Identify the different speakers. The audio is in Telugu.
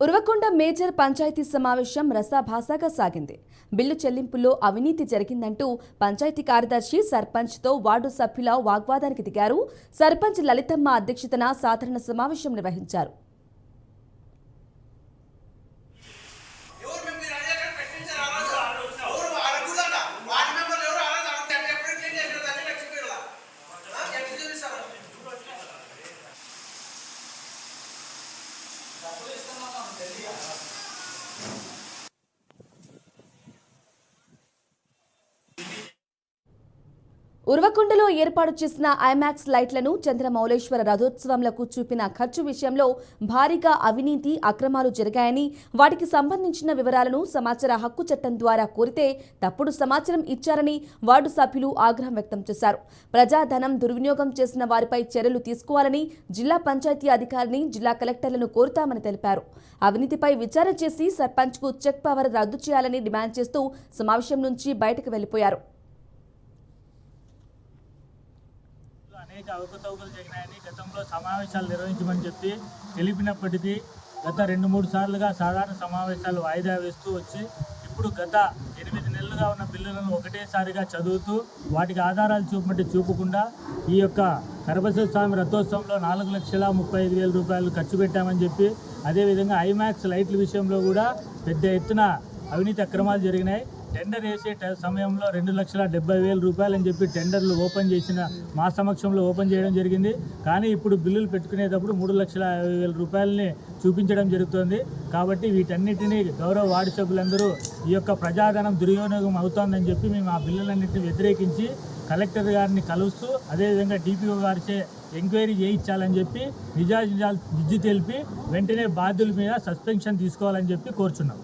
Speaker 1: ఉరవకొండ మేజర్ పంచాయతీ సమావేశం రసాభాసాగా సాగింది. బిల్లు చెల్లింపుల్లో అవినీతి జరిగిందంటూ పంచాయతీ కార్యదర్శి సర్పంచ్తో వార్డు సభ్యుల వాగ్వాదానికి దిగారు. సర్పంచ్ లలితమ్మ అధ్యక్షతన సాధారణ సమావేశం నిర్వహించారు. ఉరవకొండలో ఏర్పాటు చేసిన ఐమాక్స్ లైట్లను చంద్రమౌళేశ్వర రథోత్సవంలకు చూపిన ఖర్చు విషయంలో భారీగా అవినీతి అక్రమాలు జరిగాయని, వాటికి సంబంధించిన వివరాలను సమాచార హక్కు చట్టం ద్వారా కోరితే తప్పుడు సమాచారం ఇచ్చారని వార్డు సభ్యులు ఆగ్రహం వ్యక్తం చేశారు. ప్రజాధనం దుర్వినియోగం చేసిన వారిపై చర్యలు తీసుకోవాలని జిల్లా పంచాయతీ అధికారిని, జిల్లా కలెక్టర్లను కోరుతామని తెలిపారు. అవినీతిపై విచారణ చేసి సర్పంచ్కు చెక్ పవర్ రద్దు చేయాలని డిమాండ్ చేస్తూ సమావేశం నుంచి బయటకు వెళ్లిపోయారు.
Speaker 2: అనేక అవకతవకలు జరిగినాయని గతంలో సమావేశాలు నిర్వహించమని చెప్పి తెలిపినప్పటికీ గత 2-3 సార్లుగా సాధారణ సమావేశాలు వాయిదా వేస్తూ వచ్చి ఇప్పుడు గత 8 నెలలుగా ఉన్న బిల్లులను ఒకటేసారిగా చదువుతూ వాటికి ఆధారాలు చూపకుండా ఈ యొక్క కరబసవ స్వామి రథోత్సవంలో 4,35,000 రూపాయలు ఖర్చు పెట్టామని చెప్పి, అదేవిధంగా ఐమాక్స్ లైట్ల విషయంలో కూడా పెద్ద ఎత్తున అవినీతి అక్రమాలు జరిగినాయి. టెండర్ వేసే సమయంలో 2,70,000 రూపాయలు అని చెప్పి టెండర్లు ఓపెన్ చేసిన మా సమక్షంలో ఓపెన్ చేయడం జరిగింది. కానీ ఇప్పుడు బిల్లులు పెట్టుకునేటప్పుడు 3,50,000 రూపాయలని చూపించడం జరుగుతుంది. కాబట్టి వీటన్నిటినీ గౌరవ వార్డు సభ్యులందరూ ఈ యొక్క ప్రజాధనం దుర్వినియోగం అవుతోందని చెప్పి మేము ఆ బిల్లులన్నింటినీ వ్యతిరేకించి కలెక్టర్ గారిని కలుస్తూ, అదేవిధంగా డిపిఓ గారిచే ఎంక్వైరీ చేయించాలని చెప్పి నిజాలు తెలిపి వెంటనే బాధ్యుల మీద సస్పెన్షన్ తీసుకోవాలని చెప్పి కోరుచున్నాం.